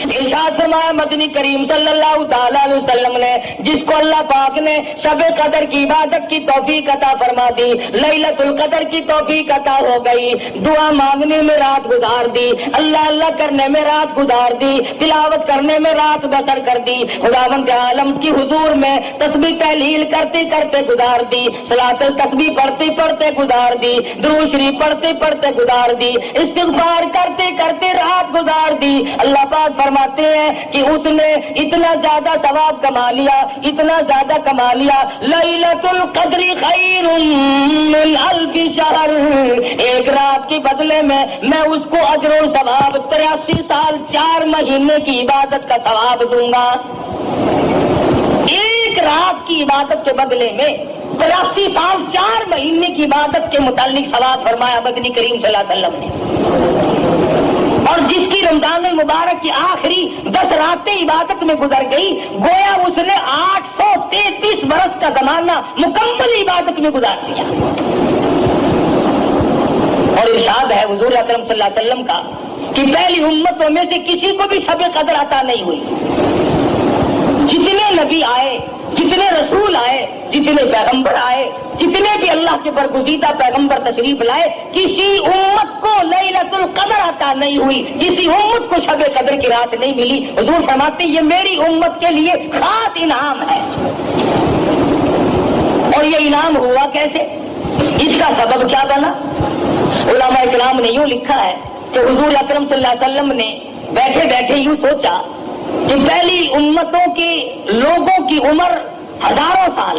ارشاد فرمایا مدنی کریم صلی اللہ تعالی علیہ وسلم نے جس کو اللہ پاک نے شب قدر کی عبادت کی توفیق عطا فرما دی، لیلۃ القدر کی توفیق عطا ہو گئی، دعا مانگنے میں رات گزار دی، اللہ اللہ کرنے میں رات گزار دی، تلاوت کرنے میں رات بسر کر دی، خداوند عالم کی حضور میں تسبیح تحلیل کرتے کرتے گزار دی، صلاۃ التسبیح پڑھتے پڑھتے گزار دی، درود شریف پڑھتے پڑھتے گزار دی، استغفار کرتے کرتے رات گزار دی۔ اللہ پاک فرماتے ہیں کہ اس نے اتنا زیادہ ثواب کما لیا، اتنا زیادہ کما لیا، لیلۃ القدر خیر من الف شہر، ایک رات کے بدلے میں اس کو اجر و ثواب 83 سال 4 مہینے کی عبادت کا ثواب دوں گا۔ ایک رات کی عبادت کے بدلے میں 83 سال 4 مہینے کی عبادت کے متعلق ثواب فرمایا مدنی کریم صلی اللہ علیہ وسلم نے۔ اور جس کی رمضان المبارک کی آخری 10 راتیں عبادت میں گزر گئی، گویا اس نے 833 برس کا زمانہ مکمل عبادت میں گزار دیا۔ اور ارشاد ہے حضور اکرم صلی اللہ علیہ وسلم کا کہ پہلی امتوں میں سے کسی کو بھی شب قدر عطا نہیں ہوئی۔ جتنے نبی آئے، جتنے رسول آئے، جتنے پیغمبر آئے، جتنے بھی اللہ کے برگزیدہ پیغمبر تشریف لائے، کسی امت کو لیلۃ القدر عطا نہیں ہوئی، کسی امت کو شب قدر کی رات نہیں ملی۔ حضور فرماتے یہ میری امت کے لیے خاص انعام ہے۔ اور یہ انعام ہوا کیسے؟ اس کا سبب کیا بنا؟ علماء کرام نے یوں لکھا ہے کہ حضور اکرم صلی اللہ علیہ وسلم نے بیٹھے بیٹھے یوں سوچا کہ پہلی امتوں کے لوگوں کی عمر ہزاروں سال،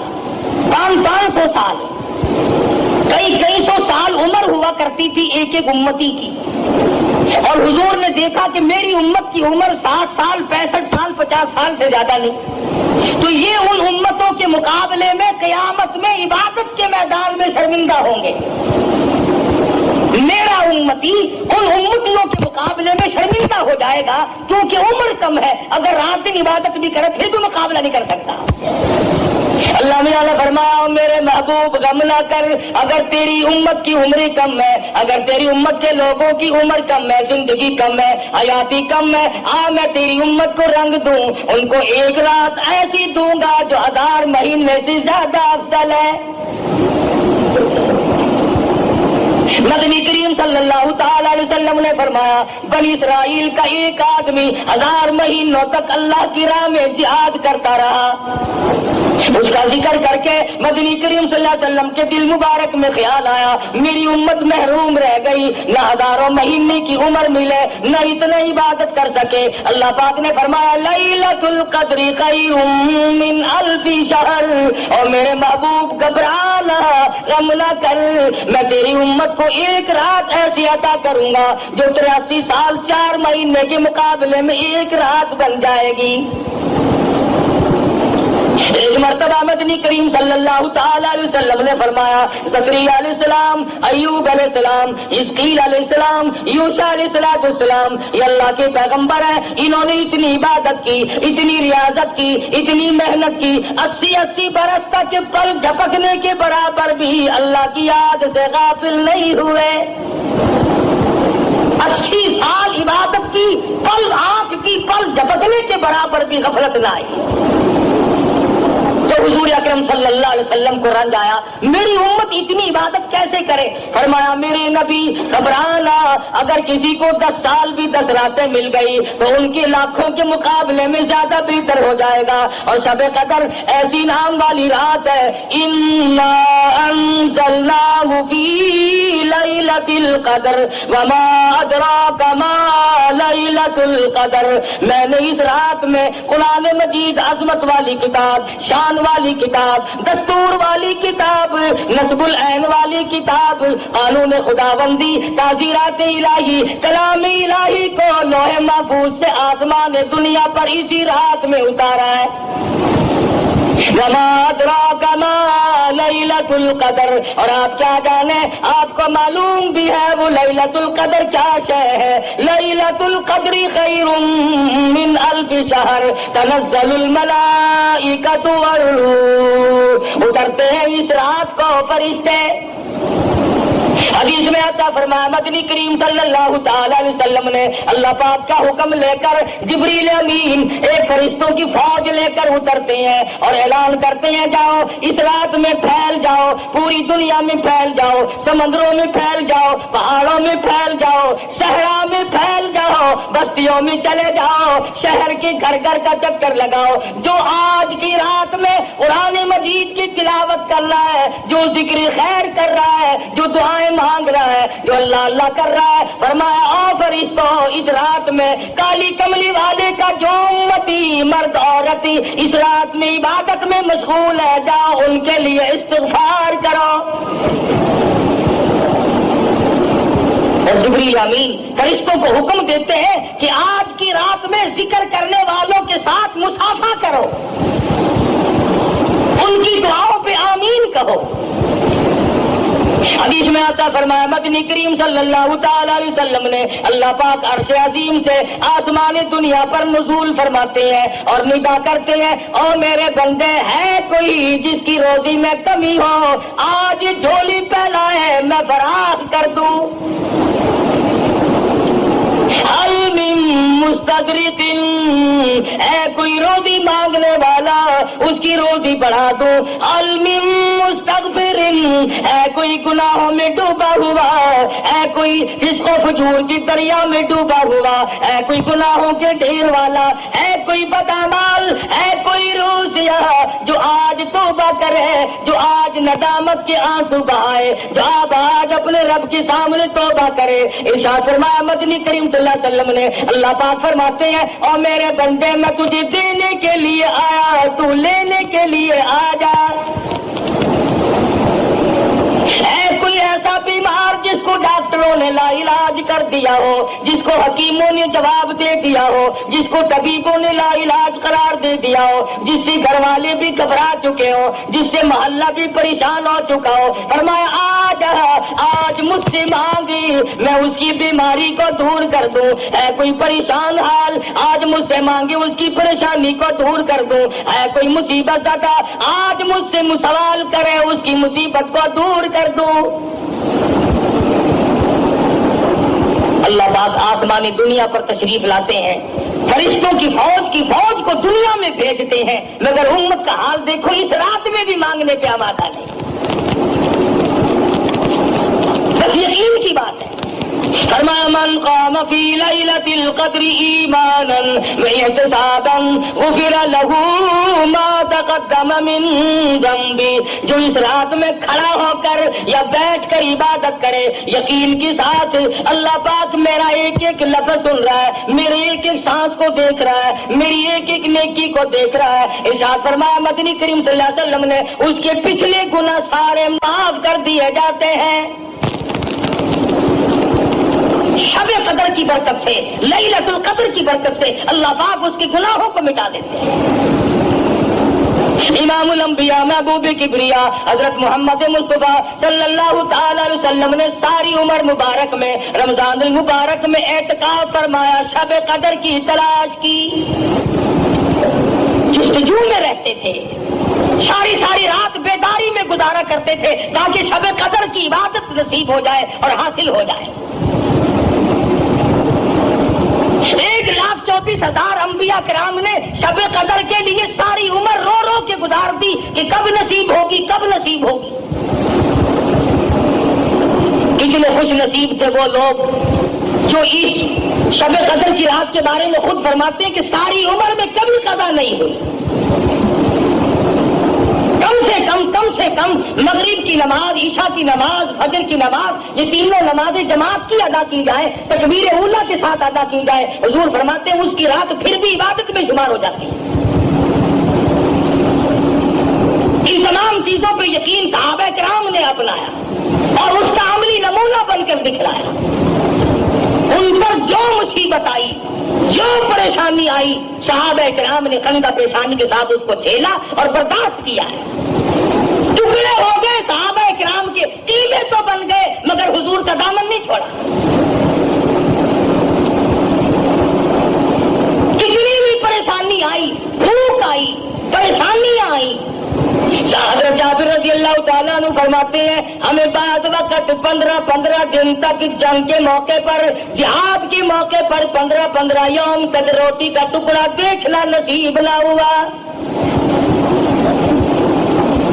500 سال، کئی سو سال عمر ہوا کرتی تھی ایک ایک امتی کی، اور حضور نے دیکھا کہ میری امت کی عمر 60 سال 65 سال 50 سال سے زیادہ نہیں، تو یہ ان امتوں کے مقابلے میں قیامت میں عبادت کے میدان میں شرمندہ ہوں گے۔ میرا امتی ان امتیوں کے مقابلے میں شرمندہ ہو جائے گا کیونکہ عمر کم ہے، اگر رات دن عبادت بھی کرے پھر بھی مقابلہ نہیں کر سکتا۔ اللہ میاں نے فرمایا میرے محبوب غم نہ کر، اگر تیری امت کی عمر کم ہے، اگر تیری امت کے لوگوں کی عمر کم ہے، زندگی کم ہے، حیاتی کم ہے، میں تیری امت کو رنگ دوں، ان کو ایک رات ایسی دوں گا جو 1000 مہینے سے زیادہ افضل ہے۔ نبی کریم صلی اللہ تعالی علیہ وسلم نے فرمایا بنی اسرائیل کا ایک آدمی 1000 مہینوں تک اللہ کی راہ میں جہاد کرتا رہا۔ اس کا ذکر کر کے مدنی کریم صلی اللہ علیہ وسلم کے دل مبارک میں خیال آیا میری امت محروم رہ گئی، نہ ہزاروں مہینے کی عمر ملے، نہ اتنا عبادت کر سکے۔ اللہ پاک نے فرمایا لیلۃ القدر خیر من الف شہر، اور میرے محبوب گھبرانا غم نہ کر، میں تیری امت کو ایک رات ایسی عطا کروں گا جو 83 سال 4 مہینے کے مقابلے میں ایک رات بن جائے گی۔ ایک مرتبہ مدنی کریم صلی اللہ تعالی علیہ وسلم نے فرمایا زکریا علیہ السلام، ایوب علیہ السلام، حزقیل علیہ السلام، یوشع علیہ السلام یہ اللہ کے پیغمبر ہیں، انہوں نے اتنی عبادت کی، اتنی ریاضت کی، اتنی محنت کی، 80 برس تک پل جھپکنے کے برابر بھی اللہ کی یاد سے غافل نہیں ہوئے۔ 80 سال عبادت کی، پل آنکھ کی پل جھپکنے کے برابر بھی غفلت نہ آئی۔ تو حضور اکرم صلی اللہ علیہ وسلم کو رنج آیا میری امت اتنی عبادت کیسے کرے؟ فرمایا میرے نبی گھبرانا، اگر کسی کو 10 سال بھی 10 راتیں مل گئی تو ان کے لاکھوں کے مقابلے میں زیادہ بہتر ہو جائے گا۔ اور شب قدر ایسی نام والی رات ہے، انا انزلناہ فی لیلۃ القدر وما ادراک ما لیلۃ القدر، میں نے اس رات میں قرآن مجید عظمت والی کتاب، شان والی کتاب، دستور والی کتاب، نصب العین والی کتاب، قانون خداوندی، تعزیرات الہی، کلام الہی کو لوح محفوظ سے آسمان دنیا پر اسی رات میں اتارا ہے۔ وما ادراک ما لیلۃ القدر، اور آپ کیا جانے، آپ کو معلوم بھی ہے وہ لیلۃ القدر کیا شے ہے۔ لیلۃ القدر خیر من الف شہر، تنزل الملائکۃ والروح، اترتے ہیں اس رات کو فرشتے، حدیث میں آتا فرمایا مدنی کریم صلی اللہ تعالی علیہ وسلم نے اللہ پاک کا حکم لے کر جبریل امین ایک فرشتوں کی فوج لے کر اترتے ہیں اور اعلان کرتے ہیں جاؤ اس رات میں پھیل جاؤ، پوری دنیا میں پھیل جاؤ، سمندروں میں پھیل جاؤ، پہاڑوں میں پھیل جاؤ، صحرا میں پھیل جاؤ، بستیوں میں چلے جاؤ، شہر کے گھر گھر کا چکر لگاؤ۔ جو آج کی رات میں قرآن مجید کی تلاوت کر رہا ہے، جو ذکر خیر کر رہا ہے، جو دعائیں مانگ رہا ہے، جو اللہ اللہ کر رہا ہے، فرمایا او فرشتوں اس رات میں کالی کملی والے کا جو امتی مرد عورت اس رات میں عبادت میں مشغول ہے، جاؤ ان کے لیے استغفار کرو۔ اور جبریل امین فرشتوں کو حکم دیتے ہیں کہ آج کی رات میں ذکر کرنے والوں کے ساتھ مصافحہ کرو، ان کی دعاؤں پہ آمین کہو۔ حدیث میں آتا فرمایا مدنی کریم صلی اللہ تعالی علیہ وسلم نے اللہ پاک عرش عظیم سے آسمان دنیا پر نزول فرماتے ہیں اور ندا کرتے ہیں، او میرے بندے ہے کوئی جس کی روزی میں کمی ہو، آج جھولی پہنا ہے میں فراخ کر دوں۔ حل من مستغرق، اے کوئی روزی مانگنے والا اس کی روزی بڑھا دو۔ حل من مستغفر، اے کوئی گناہوں میں ڈوبا ہوا، اے کوئی فسق و فجور کی دریا میں ڈوبا ہوا، اے کوئی گناہوں کے ڈھیر والا، اے کوئی بدعمال، اے کوئی روزیا جو آج توبہ کرے، جو آج ندامت کے آنسو بہائے، جو آج اپنے رب کے سامنے توبہ کرے۔ ارشاد فرمایا مدنی کریم صلی اللہ علیہ وسلم نے اللہ پاک فرماتے ہیں اور میرے بندے میں تجھے دینے کے لیے آیا، تو لینے کے لیے آ جا۔ اے کوئی ایسا بیمار جس کو ڈاکٹروں نے لا علاج کر دیا ہو، جس کو حکیموں نے جواب دے دیا ہو، جس کو طبیبوں نے لا علاج قرار دے دیا ہو، جس سے گھر والے بھی گھبرا چکے ہو، جس سے محلہ بھی پریشان ہو چکا ہو، فرمایا آج مجھ سے مانگی میں اس کی بیماری کو دور کر دوں۔ اے کوئی پریشان حال آج مجھ سے مانگے اس کی پریشانی کو دور کر دوں۔ اے کوئی مصیبت زدہ آج مجھ سے سوال کرے اس کی مصیبت کو دور کر دوں۔ اللہ پاک آسمانی دنیا پر تشریف لاتے ہیں، فرشتوں کی فوج کو دنیا میں بھیجتے ہیں، مگر امت کا حال دیکھو، اس رات میں بھی مانگنے پہ آمادہ نہیں۔ بس یقین کی بات ہے۔ فرمایا من قام فی لیلۃ القدر ایمانا واحتسابا غفر له ما تقدم من ذنبہ، جو اس رات میں کھڑا ہو کر یا بیٹھ کر عبادت کرے یقین کے ساتھ، اللہ پاک میرا ایک ایک لفظ سن رہا ہے، میرے ایک ایک سانس کو دیکھ رہا ہے، میری ایک ایک نیکی کو دیکھ رہا ہے۔ ارشاد فرمایا مدنی کریم صلی اللہ علیہ وسلم نے اس کے پچھلے گناہ سارے معاف کر دیے جاتے ہیں۔ شب قدر کی برکت سے، لیلۃ القدر کی برکت سے اللہ پاک اس کے گناہوں کو مٹا دیتے ہیں۔ امام الانبیاء محبوب کبریا حضرت محمد مصطفیٰ صلی اللہ تعالی علیہ وسلم نے ساری عمر مبارک میں رمضان المبارک میں اعتکاف فرمایا، شب قدر کی تلاش کی، جستجو میں رہتے تھے، ساری رات بیداری میں گزارا کرتے تھے تاکہ شب قدر کی عبادت نصیب ہو جائے اور حاصل ہو جائے۔ 1,34,000 انبیاء کرام نے شب قدر کے لیے ساری عمر رو رو کے گزار دی کہ کب نصیب ہوگی، کب نصیب ہوگی۔ کتنے خوش نصیب تھے وہ لوگ جو اس شب قدر کی رات کے بارے میں خود فرماتے ہیں کہ ساری عمر میں کبھی قضا نہیں ہوئی۔ کم سے کم مغرب کی نماز، عشاء کی نماز، فجر کی نماز، یہ تینوں نمازیں جماعت کی ادا کی جائے، تکبیر اولیٰ کے ساتھ ادا کی جائے، حضور فرماتے ہیں اس کی رات پھر بھی عبادت میں شمار ہو جاتی ہے۔ ان تمام چیزوں پہ یقین صحابہ کرام نے اپنایا اور اس کا عملی نمونہ بن کر دکھلایا۔ ان پر جو مصیبت آئی، جو پریشانی آئی، صحابہ کرام نے خندہ پیشانی کے ساتھ اس کو جھیلا اور برداشت کیا ہے۔ ٹکڑے ہو گئے صحابہ کرام کے، قیمے تو بن گئے مگر حضور کا دامن نہیں چھوڑا۔ کتنی بھی پریشانی آئی، بھوک آئی، پریشانیاں آئی، حضرت جابر رضی اللہ تعالیٰ عنہ فرماتے ہیں ہمیں بعض وقت 15 دن تک جنگ کے موقع پر، جہاد کے موقع پر 15 یوم تک روٹی کا ٹکڑا دیکھنا نصیب نہ ہوا۔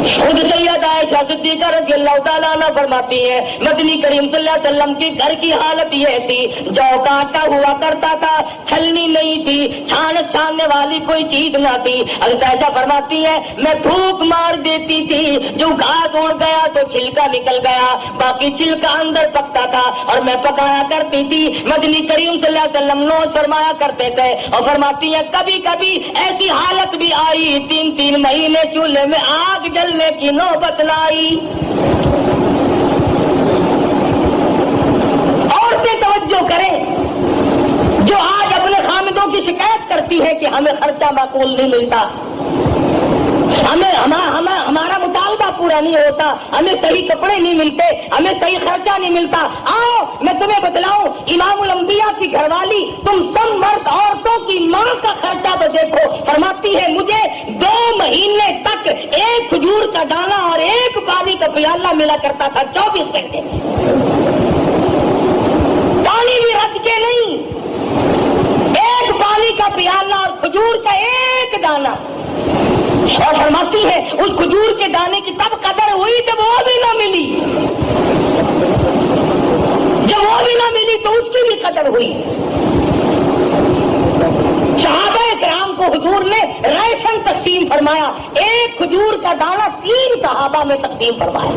خود سید عائشہ صدیقہ رضی اللہ تعالیٰ عنہ فرماتی ہے مدنی کریم صلی اللہ علیہ وسلم کے گھر کی حالت یہ تھی، جو کا آٹا ہوا کرتا تھا، چھلنی نہیں تھی، چھاننے والی کوئی چیز نہ تھی۔ حضرت عائشہ فرماتی ہے میں پھونک مار دیتی تھی، جو گھاس اڑ گیا تو چھلکا نکل گیا، باقی چھلکا اندر پکتا تھا اور میں پکایا کرتی تھی۔ مدنی کریم صلی اللہ علیہ وسلم نوش فرمایا کرتے تھے اور فرماتی ہے کبھی کبھی ایسی حالت بھی آئی 3 مہینے چولہے میں آگ جلنے کی نوبت نہ آئی۔ عورتیں توجہ کریں جو آج اپنے خامدوں کی شکایت کرتی ہے کہ ہمیں خرچہ معقول نہیں ملتا، ہمارا مطالبہ پورا نہیں ہوتا، ہمیں صحیح کپڑے نہیں ملتے، ہمیں صحیح خرچہ نہیں ملتا۔ آؤ میں تمہیں بتلاؤں، امام الانبیاء کی گھر والی تم سب مرد عورتوں کی ماں کا خرچہ تو دیکھو۔ فرماتی ہے مجھے 2 مہینے تک ایک کھجور کا دانہ اور ایک پانی کا پیالہ ملا کرتا تھا 24 گھنٹے میں، پانی بھی رکھ کے نہیں، ایک پانی کا پیالہ اور کھجور کا ایک دانہ۔ اور فرماتی ہے اس کھجور کے دانے کی تب قدر ہوئی جب وہ بھی نہ ملی، جب وہ بھی نہ ملی تو اس کی بھی قدر ہوئی۔ صحابہ کرام کو حضور نے ریشن تقسیم فرمایا، ایک کھجور کا دانہ 3 صحابہ میں تقسیم فرمایا۔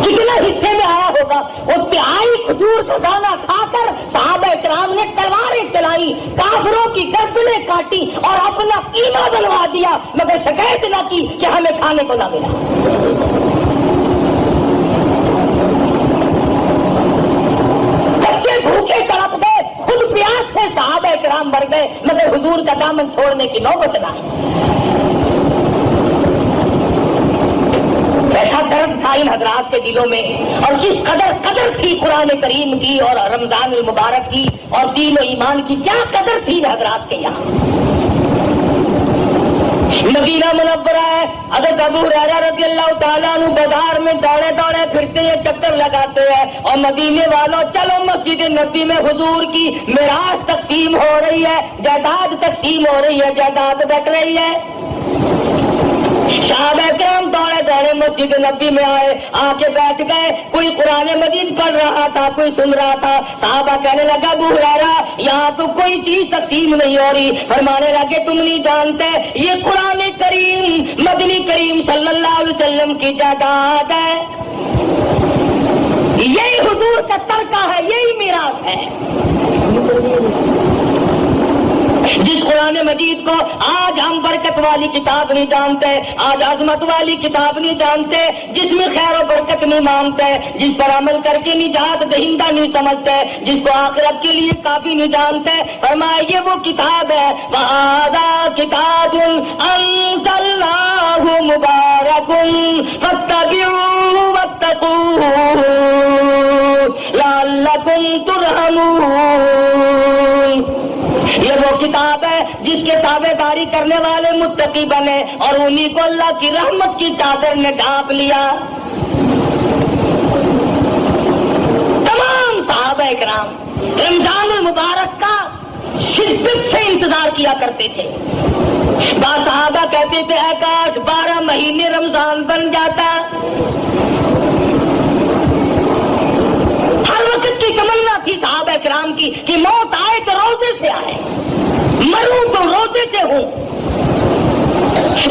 کتنا حصے میں آیا ہوگا؟ وہ 3 کھجور کا دانہ کھا کر صحابہ کرام نے تلواریں چلائی، کافروں کی گردنیں کاٹی اور اپنا قیمہ بنوا دیا، مگر شکایت نہ کی کہ ہمیں کھانے کو نہ ملا۔ بچے بھوکے تڑپ گئے، خود پیاس سے صحابہ کرام مر گئے، مگر حضور کا دامن چھوڑنے کی نوبت نہ آئی۔ ایسا درد تھا ان حضرات کے دلوں میں، اور جس قدر تھی قرآن کریم کی اور رمضان المبارک کی اور دین و ایمان کی، کیا قدر تھی ان حضرات کے یہاں۔ مدینہ منورہ ہے، حضرت ابو ہریرہ رضی اللہ تعالیٰ عنہ بازار میں دوڑے پھرتے ہیں، چکر لگاتے ہیں، اور مدینے والوں چلو مسجد نبی میں حضور کی میراث تقسیم ہو رہی ہے، جائیداد تقسیم ہو رہی ہے، جائیداد بٹ رہی ہے۔ صحابہ کرام دوڑے مسجد نبی میں آئے، آ کے بیٹھ گئے، کوئی قرآن مجید پڑھ رہا تھا، کوئی سن رہا تھا۔ صحابہ کہنے لگا ابو ہریرہ یہاں تو کوئی چیز تقسیم نہیں ہو رہی۔ فرمانے لگے تم نہیں جانتے یہ قرآن کریم مدنی کریم صلی اللہ علیہ وسلم کی جائیداد ہے، یہی حضور کا ترکہ ہے، یہی میراث ہے۔ جس قرآن مجید کو آج ہم برکت والی کتاب نہیں جانتے، آج عظمت والی کتاب نہیں جانتے، جس میں خیر و برکت نہیں مانتے، جس پر عمل کر کے نجات دہندہ نہیں سمجھتے، جس کو آخرت کے لیے کافی نہیں جانتے، فرمایا یہ وہ کتاب ہے وَهَذَا كِتَابٌ أَنزَلْنَاهُ مُبَارَكٌ فَاتَّبِعُوهُ وَاتَّقُوهُ لَعَلَّكُمْ تُرْحَمُونَ۔ یہ وہ کتاب ہے جس کے تابع داری کرنے والے متقی بنے، اور انہی کو اللہ کی رحمت کی چادر نے ڈھانپ لیا۔ تمام صحابہ کرام رمضان المبارک کا شدت سے انتظار کیا کرتے تھے۔ بعض صحابہ کہتے تھے اے کاش 12 مہینے رمضان بن جاتا۔ ہر وقت کی تمنا تھی صحابہ کرام کی کہ موت آئے تو روزے سے آئے، مروں تو روزے سے ہوں۔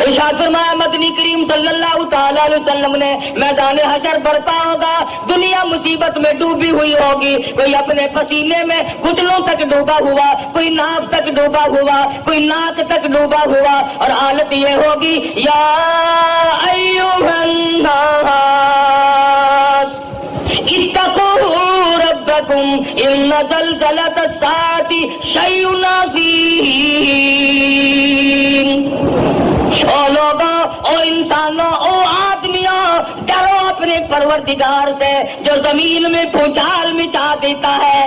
ارشاد فرمایا مدنی کریم صلی اللہ تعالیٰ علیہ وسلم نے میدان حشر برپا ہوگا، دنیا مصیبت میں ڈوبی ہوئی ہوگی، کوئی اپنے پسینے میں گھٹنوں تک ڈوبا ہوا، کوئی ناک تک ڈوبا ہوا، کوئی ناک تک ڈوبا ہوا، اور حالت یہ ہوگی یا ایھا الناس اتقوا ربکم ان زلزلۃ الساعۃ شیء عظیم۔ او لوگوں، او انسانوں، او آدمیوں، ڈرو اپنے پروردگار سے جو زمین میں بھوچال مچا دیتا ہے،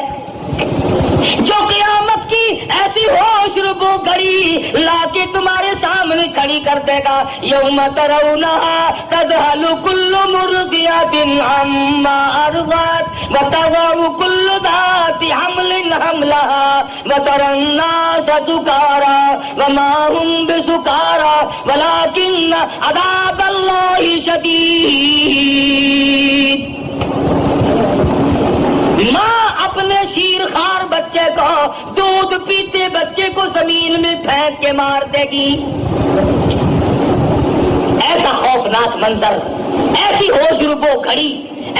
جو قیامت کی ایسی ہوش ربو گھڑی لا کے تمہارے سامنے کھڑی کر دے گا. یوم ترونہا تذہل کل مرضعۃ عما ارضعت وتضع کل ذات حمل حملہا وتری الناس سکارا وما هم بسکارا ولکن عذاب اللہ شدید. ماں اپنے شیرخوار بچے کو دودھ پیتے بچے کو زمین میں پھینک کے مار دے گی. ایسا خوفناک منظر, ایسی ہوش ربو گھڑی,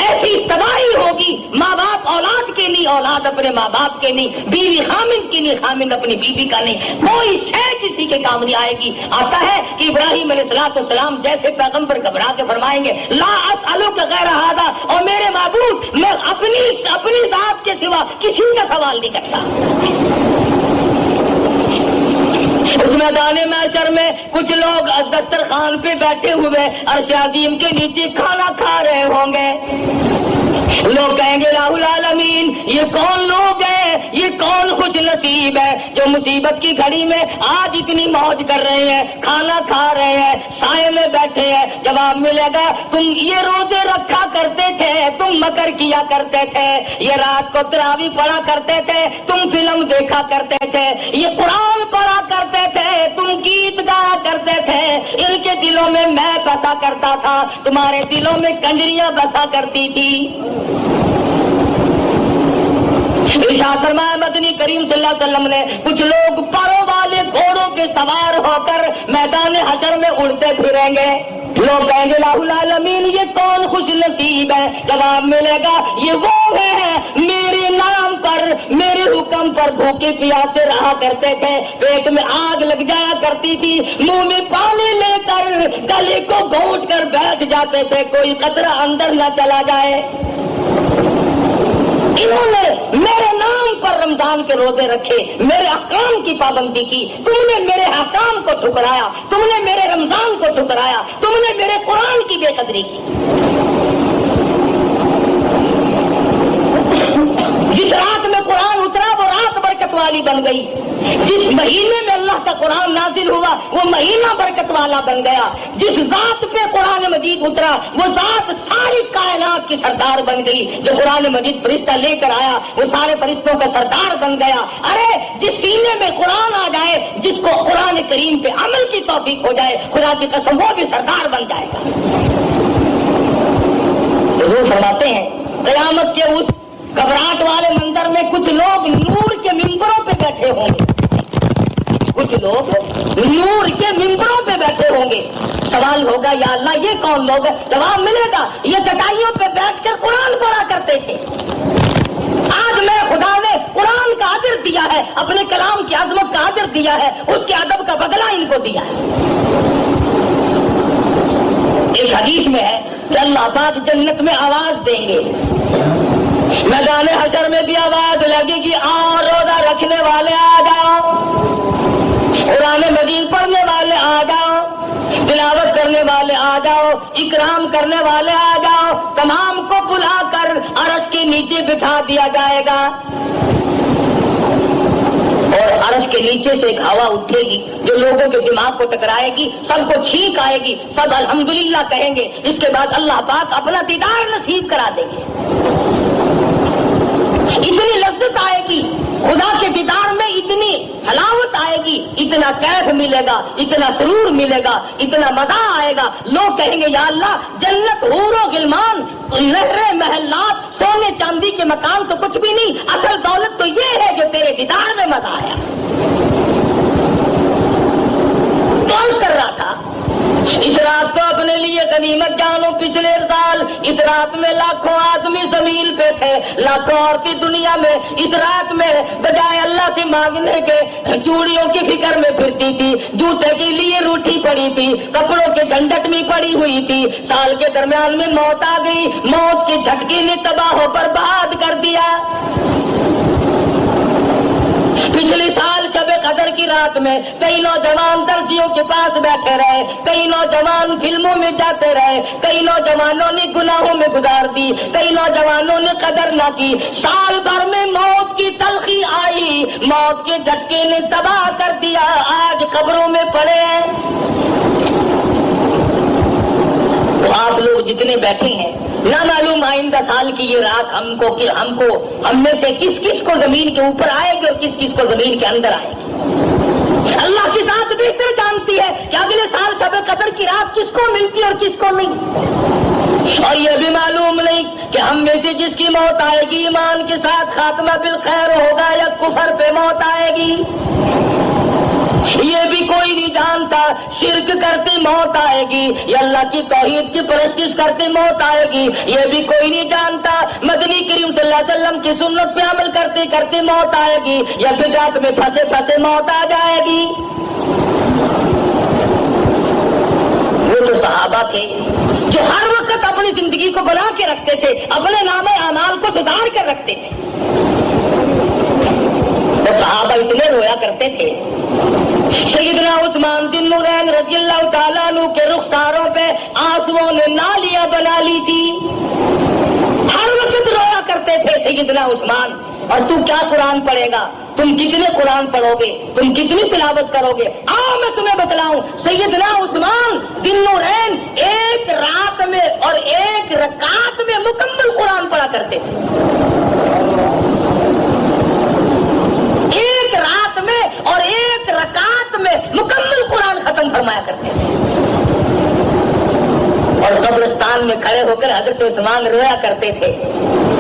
ایسی تباہی ہوگی. ماں باپ اولاد کے نہیں, اولاد اپنے ماں باپ کے نہیں, بیوی خامند کی نہیں, خامند اپنی بیوی کا نہیں, کوئی شے کسی کے کام نہیں آئے گی. آتا ہے کہ ابراہیم علیہ السلام جیسے پیغمبر گھبرا کے فرمائیں گے لا اسألک غیر ھذا, اور میرے معبود میں اپنی ذات کے سوا کسی کا سوال نہیں کرتا. اس میدان محشر میں کچھ لوگ دسترخوان پہ بیٹھے ہوئے عرش عظیم کے نیچے کھانا کھا رہے ہوں گے. لوگ کہیں گے الہ العالمین, یہ کون لوگ ہیں, یہ کون خوش نصیب ہے جو مصیبت کی گھڑی میں آج اتنی موج کر رہے ہیں, کھانا کھا رہے ہیں, سائے میں بیٹھے ہیں. جواب ملے گا تم یہ روزے رکھا کرتے تھے, تم مکر کیا کرتے تھے, یہ رات کو تراویح پڑھا کرتے تھے, تم فلم دیکھا کرتے تھے, یہ قرآن پڑھا کرتے تھے, تم گیت گایا کرتے تھے. ان کے دلوں میں میں بسا کرتا تھا, تمہارے دلوں میں کنجریاں بسا کرتی تھی. ارشاد فرمایا مدنی کریم صلی اللہ علیہ وسلم نے کچھ لوگ پروں والے گھوڑوں پہ سوار ہو کر میدان حشر میں اڑتے پھریں گے. لوگ کہیں گے الہ العالمین یہ کون خوش نصیب ہے. جواب ملے گا یہ وہ ہیں میرے نام پر, میرے حکم پر بھوکے پیاسے رہا کرتے تھے, پیٹ میں آگ لگ جایا کرتی تھی, منہ میں پانی لے کر گلے کو گھونٹ کر بیٹھ جاتے تھے, کوئی قطرہ اندر نہ چلا جائے. انہوں نے میرے نام پر رمضان کے روزے رکھے, میرے احکام کی پابندی کی, تم نے میرے احکام کو ٹھکرایا, تم نے میرے رمضان کو ٹھکرایا, تم نے میرے قرآن کی بے قدری کی. جس رات میں قرآن اترا وہ رات برکت والی بن گئی, جس مہینے میں اللہ کا قرآن نازل ہوا وہ مہینہ برکت والا بن گیا, جس ذات پہ قرآن مجید اترا وہ ذات ساری کائنات کی سردار بن گئی, جو قرآن مجید فرشتہ لے کر آیا وہ سارے فرشتوں کا سردار بن گیا. ارے جس سینے میں قرآن آ جائے, جس کو قرآن کریم پہ عمل کی توفیق ہو جائے, خدا کی قسم وہ بھی سردار بن جائے گا. حضور فرماتے ہیں قیامت کے اس گھبراہٹ والے منظر میں کچھ لوگ نور کے ممبروں پہ بیٹھے ہوں گے, کچھ لوگ نور کے ممبروں پہ بیٹھے ہوں گے. سوال ہوگا یا اللہ یہ کون لوگ ہیں؟ جواب ملے گا یہ چٹائیوں پہ بیٹھ کر قرآن پڑھا کرتے تھے. آج میں خدا نے قرآن کا اجر دیا ہے, اپنے کلام کی عظمت کا اجر دیا ہے, اس کے ادب کا بدلہ ان کو دیا ہے. ایک حدیث میں ہے کہ اللہ پاک جنت میں آواز دیں گے, میدان حشر میں بھی آواز لگے گی آؤ روزہ رکھنے والے آ جاؤ, قرآن مجید پڑھنے والے آ جاؤ, تلاوت کرنے والے آ جاؤ, اکرام کرنے والے آ جاؤ. تمام کو بلا کر عرش کے نیچے بٹھا دیا جائے گا, اور عرش کے نیچے سے ایک ہوا اٹھے گی جو لوگوں کے دماغ کو ٹکرائے گی, سب کو چھینک آئے گی, سب الحمدللہ کہیں گے. اس کے بعد اللہ پاک اپنا دیدار نصیب کرا دیں گے. اتنی لذت آئے گی, خدا کے دیدار میں اتنی حلاوت آئے گی, اتنا کیف ملے گا, اتنا سرور ملے گا, اتنا مزہ آئے گا. لوگ کہیں گے یا اللہ جنت حور و غلمان, نہریں, محلات, سونے چاندی کے مکان تو کچھ بھی نہیں, اصل دولت تو یہ ہے جو تیرے دیدار میں مزہ آیا. کون کر رہا تھا اس رات کو اپنے لیے غنیمت جانو. پچھلے سال اس رات میں لاکھوں آدمی زمین پہ تھے, لاکھوں عورتیں دنیا میں اس رات میں بجائے اللہ سے مانگنے کے چوڑیوں کی فکر میں پھرتی تھی, جوتے کے لیے روٹھی پڑی تھی, کپڑوں کے جھنجٹ میں پڑی ہوئی تھی. سال کے درمیان میں موت آ گئی, موت کے جھٹکے نے تباہ و برباد کر دیا. پچھلے سال شب قدر کی رات رات میں کئی نوجوان درزیوں کے پاس بیٹھے رہے، کئی نوجوان فلموں میں جاتے رہے، کئی نوجوانوں نے گناہوں میں گزار دی، کئی نوجوانوں نے قدر نہ کی۔ سال بھر میں موت کی تلخی آئی، موت کے جھٹکے نے تباہ کر دیا، آج قبروں میں پڑے ہیں۔ تو آپ لوگ جتنے بیٹھے ہیں، نہ معلوم آئندہ سال کی یہ رات ہم میں سے کس کس کو زمین کے اوپر آئے گی اور کس کس کو زمین کے اندر آئے گی۔ اللہ کی ذات بہتر جانتی ہے کہ اگلے سال شب قدر کی رات کس کو ملتی اور کس کو نہیں، اور یہ بھی معلوم نہیں کہ ہم میں سے جس کی موت آئے گی ایمان کے ساتھ خاتمہ بالخیر ہوگا یا کفر پہ موت آئے گی، یہ بھی کوئی نہیں جانتا۔ شرک کرتے موت آئے گی یا اللہ کی توحید کی پرستش کرتے موت آئے گی، یہ بھی کوئی نہیں جانتا۔ مدنی کریم صلی اللہ علیہ وسلم کی سنت پہ عمل کرتے کرتے موت آئے گی یا بدعت میں پھنسے پھنسے موت آ جائے گی۔ وہ تو صحابہ تھے جو ہر وقت اپنی زندگی کو بنا کے رکھتے تھے، اپنے نام اعمال کو سدھار کر رکھتے تھے۔ وہ صحابہ اتنے رویا کرتے تھے، سیدنا عثمان بن نورین رضی اللہ تعالیٰ عنہ کے رخساروں پہ آنسوؤں نے نالیاں بنا لی تھی، ہر وقت رویا کرتے تھے سیدنا عثمان۔ اور تو کیا قرآن پڑھے گا، تم کتنے قرآن پڑھو گے، تم کتنی تلاوت کرو گے؟ آؤ میں تمہیں بتلاؤں، سیدنا عثمان بن نورین ایک رات میں اور ایک رکعت میں مکمل قرآن پڑھا کرتے تھے، ایک رات میں اور ایک رکعت میں مکمل قرآن ختم فرمایا کرتے تھے۔ اور قبرستان میں کھڑے ہو کر حضرت عثمان رویا کرتے تھے۔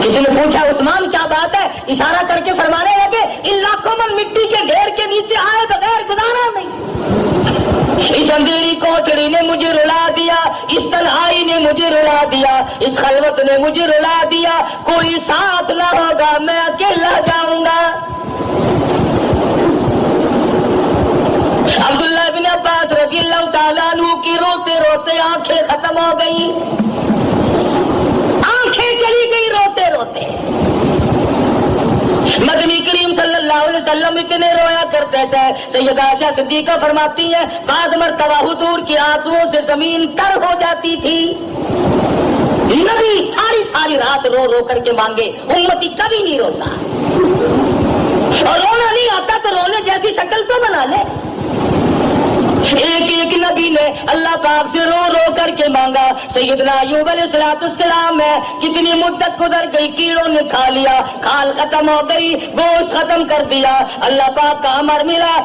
کسی نے پوچھا عثمان کیا بات ہے، اشارہ کر کے فرمانے لگے ان لاکھوں من مٹی کے ڈھیر کے نیچے آئے بغیر گزارا نہیں، اس اندھیری کوٹڑی نے مجھے رلا دیا، اس تنہائی نے مجھے رلا دیا، اس خلوت نے مجھے رلا دیا، کوئی ساتھ نہ ہوگا میں اکیلا جاؤں گا۔ عبداللہ بن عباس رضی اللہ تعالیٰ عنہ کی روتے روتے آنکھیں ختم ہو گئی، آنکھیں چلی گئی روتے روتے۔ مدنی کریم صلی اللہ علیہ وسلم اتنے رویا کرتے تھے، سیدہ عائشہ صدیقہ فرماتی ہیں بعض مرتبہ حضور کی آنسوؤں سے زمین تر ہو جاتی تھی۔ نبی ساری رات رو رو کر کے مانگے، امتی کبھی نہیں روتا، اور رونا نہیں آتا تو رونے جیسی شکل تو بنا لے۔ ایک ایک نبی نے اللہ پاک سے رو رو کر کے مانگا۔ سیدنا ایوب علیہ السلام ہے، کتنی مدت گزر گئی، کیڑوں نے کھا لیا، کھال ختم ہو گئی، گوشت ختم کر دیا، اللہ پاک کا امر ملا۔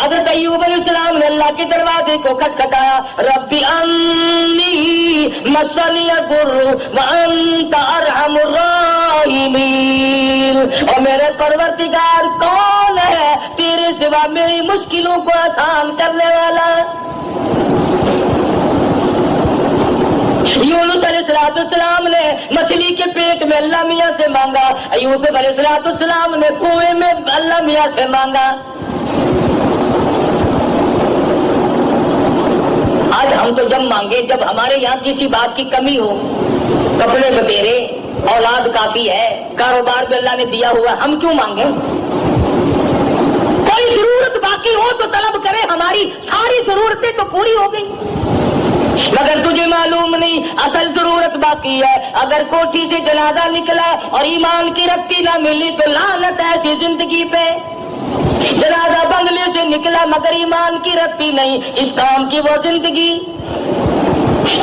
حضرت ایوب علیہ السلام نے اللہ کے دروازے کو کھٹکھٹایا، ربی انی مسنی الضر وانت ارحم الراحمین، اور میرے پروردگار کون ہے تیرے سوا میری مشکلوں کو آسان کرنے والا۔ یونس علیہ السلام نے مچھلی کے پیٹ میں اللہ میاں سے مانگا، یوسف علیہ السلام نے کنویں میں اللہ میاں سے مانگا۔ آج ہم تو جب مانگے جب ہمارے یہاں کسی بات کی کمی ہو، کپڑے بتیرے، اولاد کافی ہے، کاروبار بھی اللہ نے دیا ہوا، ہم کیوں مانگیں؟ کوئی ضرورت باقی ہو تو طلب کرے، ہماری ساری ضرورتیں تو پوری ہو گئی، مگر تجھے معلوم نہیں اصل ضرورت باقی ہے۔ اگر کوٹھی سے جنازہ نکلا اور ایمان کی رتی نہ ملی تو لعنت ایسی زندگی پہ، جنازہ بنگلے سے نکلا مگر ایمان کی رتی نہیں، اس کام کی وہ زندگی،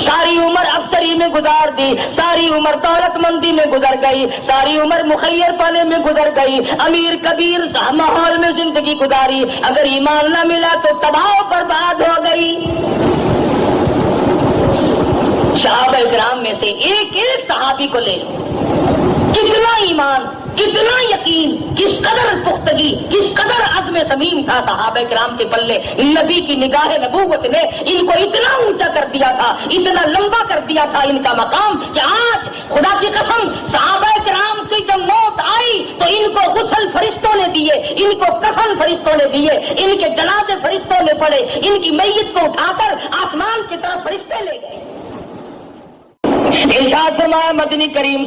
ساری عمر افسری میں گزار دی، ساری عمر دولت مندی میں گزر گئی، ساری عمر مخیر پانے میں گزر گئی، امیر کبیر ماحول میں زندگی گزاری، اگر ایمان نہ ملا تو تباہ و برباد ہو گئی۔ صحابہ کرام میں سے ایک ایک صحابی کو لے لو، کتنا ایمان، کتنا یقین، کس قدر پختگی، کس قدر عزم صمیم تھا صحابہ کرام کے پلے۔ نبی کی نگاہ نبوت نے ان کو اتنا اونچا کر دیا تھا، اتنا لمبا کر دیا تھا ان کا مقام کہ آج خدا کی قسم صحابہ کرام کی جب موت آئی تو ان کو غسل فرشتوں نے دیے، ان کو کفن فرشتوں نے دیے، ان کے جنازے فرشتوں نے پڑے، ان کی میت کو اٹھا کر آسمان کی طرف فرشتے لے گئے۔ ارشاد فرمایا مدنی کریم